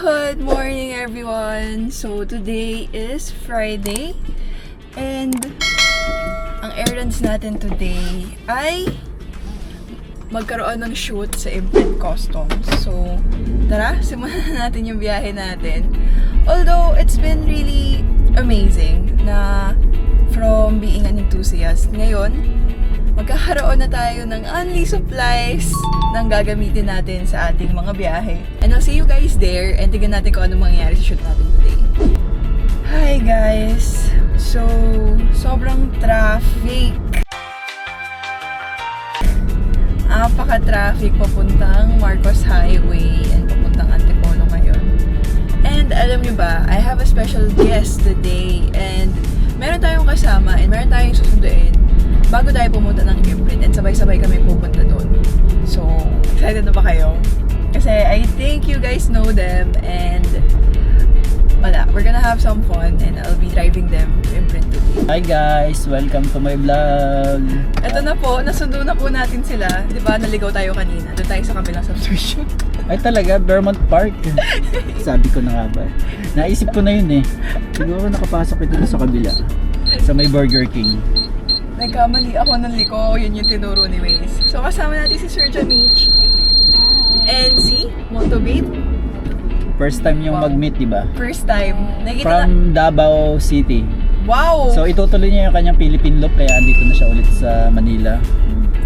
Good morning everyone! So today is Friday and ang errands natin today ay magkaroon ng shoot sa Imprint Customs. So tara, simulan natin yung biyahe natin. Although it's been really amazing na from being an enthusiast, ngayon magkakaroon na tayo ng only supplies ng gagamitin natin sa ating mga biyahe. And I'll see you guys there and tignan natin kung ano mangyayari sa shoot natin today. Hi guys! So, sobrang traffic. Napaka-traffic papuntang Marcos Highway and papuntang Antipolo ngayon. And alam nyo ba, I have a special guest today and meron tayong kasama and meron tayong susunduin bago tayo pumunta ng Imprint and sabay-sabay kami pupunta doon. So, excited na ba kayo? Kasi I think you guys know them and wala, we're gonna have some fun and I'll be driving them to Imprint today. Hi guys! Welcome to my vlog! Ito na po, nasundo na po natin sila. Di ba, naligaw tayo kanina. Doon tayo sa kabilang subdivision. Ay talaga, Vermont Park. Sabi ko na nga ba. Naisip ko na yun eh. Siguro nakapasok ito sa kabila. Sa may Burger King. Nagkamali ako ng liko, yun yung tinuro ni Waze. So kasama natin si Sir Jamich and si Motobabe. First time yung mag-meet, di ba? First time. Nakita From Davao City. Wow! So itutuloy niya yung kanyang Philippine look kaya andito na siya ulit sa Manila.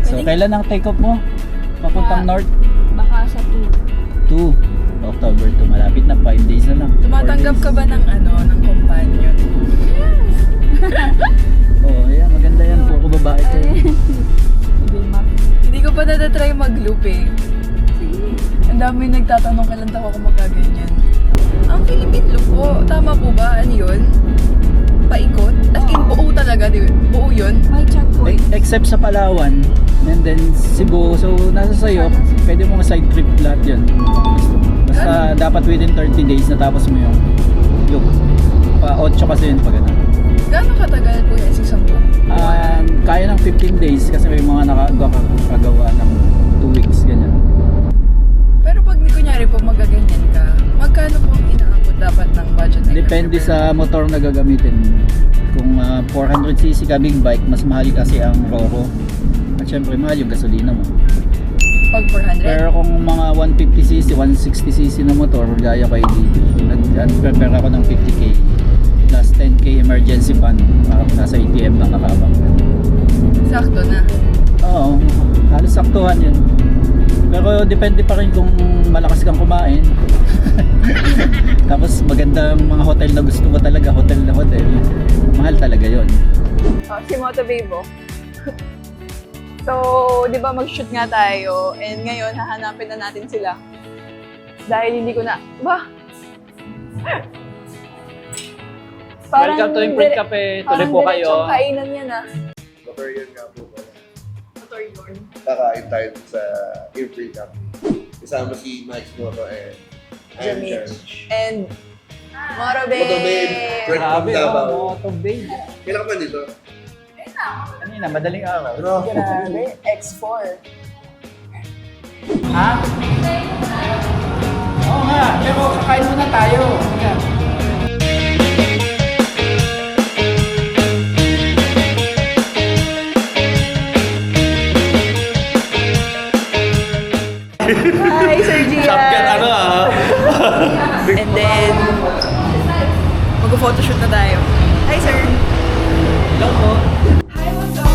So kailan ang take off mo? Papuntang North? Baka sa 2 October 2. Malapit na, 5 days na lang. Tumatanggap ka ba ng ng companion? Oo, yeah, maganda yan. Puro babae kayo. Hindi ko pa natatry mag-loop eh. Ang dami nagtatanong kailan ako kung magkaganyan. Ang Philippine loop po, tama po ba? Ano yun? Paikot? As in, buo talaga, di ba? Buo yun? May checkpoint. Except sa Palawan and then Cebu. So nasa sayo, pwede mo side trip lahat yan. Basta dapat within 30 days natapos mo yung loop. Pa 8 kasi yun pag ano. Gano'ng katagal po yan? Isang buwan? Kaya ng 15 days kasi may mga nakagawa ng 2 weeks ganyan. Pero pag kunyari po magaganyan ka, magkano po ang inaabot dapat ng budget na Depende sa motor na gagamitin. Kung 400cc ka big bike, mas mahal kasi ang Roro. At syempre mahal yung gasolina mo. Pag 400? Pero kung mga 150cc, 160cc na motor, gaya kay DB, nag-prepare ako ng 50k plus 10k emergency fund para nasa ATM lang nakabang. Sakto na. Oo, halos saktuhan yun. Pero depende pa rin kung malakas kang kumain. Tapos magandang mga hotel na gusto mo talaga, hotel na hotel. Mahal talaga yun. Si Motobabe. So, di ba mag-shoot nga tayo and ngayon hahanapin na natin sila. Dahil hindi ko na, Welcome to Imprint Cafe. Tuloy po kayo. Parang kainan yan Motor yun nga po pala. Motor yun. Kakain tayo sa Imprint Cafe. Kasama si Max Moto and Jamich. And Motobabe. Motobabe. Grabe, Davao. Motobabe. Kailan ka pa dito? Kanina, madaling araw. Grabe, X4. Ha? Oo nga, pero kakain muna tayo. Hi, Sir Gian. And then, mag-photoshoot na tayo. Hi, sir. Hello po. Hi, what's up?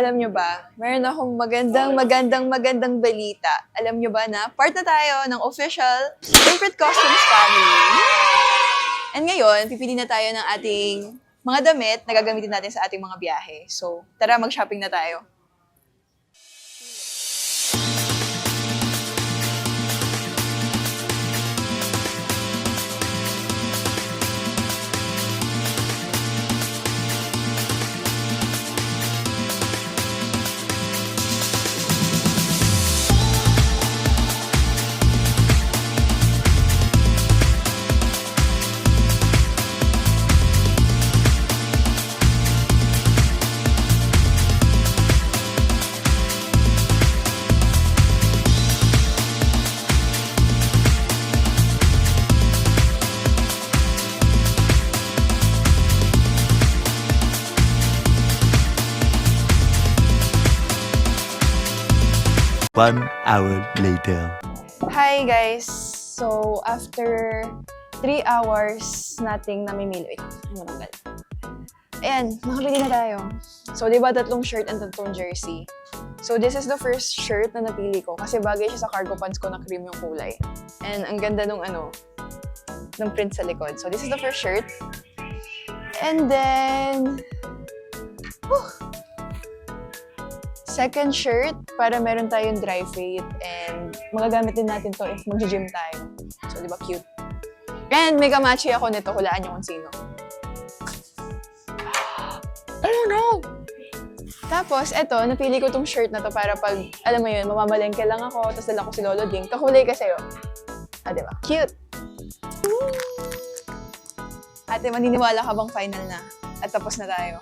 alam nyo ba, meron akong magandang balita. Alam nyo ba na part na tayo ng official Favorite Customs family. And ngayon, pipili na tayo ng ating mga damit na gagamitin natin sa ating mga biyahe. So, tara mag-shopping na tayo. One hour later. Hi guys! So, after 3 hours nating namimili. Wait, ano nang gal? Ayan, nakabili na tayo. So, di ba 3 shirt and 3 jersey? So, this is the first shirt na napili ko kasi bagay siya sa cargo pants ko na cream yung kulay. And ang ganda nung ng print sa likod. So, this is the first shirt. And then, second shirt, para meron tayong dry fit and magagamit din natin to if mag-gym tayo. So, di ba cute? And may kamachi ako nito, hulaan niyo kung sino. Oh no! Tapos, eto, napili ko tong shirt na to para pag, alam mo yun, mamamalengke lang ako, tapos dala ko si Lolo Ding. Kakulay kasi yun. Ah, di ba? Cute! Ate, maniniwala ka bang final na? At tapos na tayo.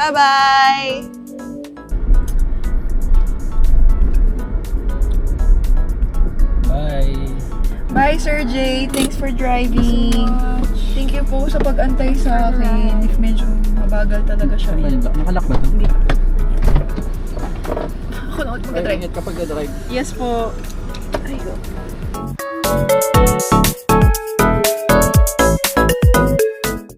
Bye-bye! Bye! Bye, Sir Jay. Thanks for driving. Thank you po sa pag-antay sa akin. If medyo mabagal talaga siya. Saan ba yun? Nakalak ba ito? Hindi. Ako na mag-drive. Ingat kapag drive. Yes po. Ay, go.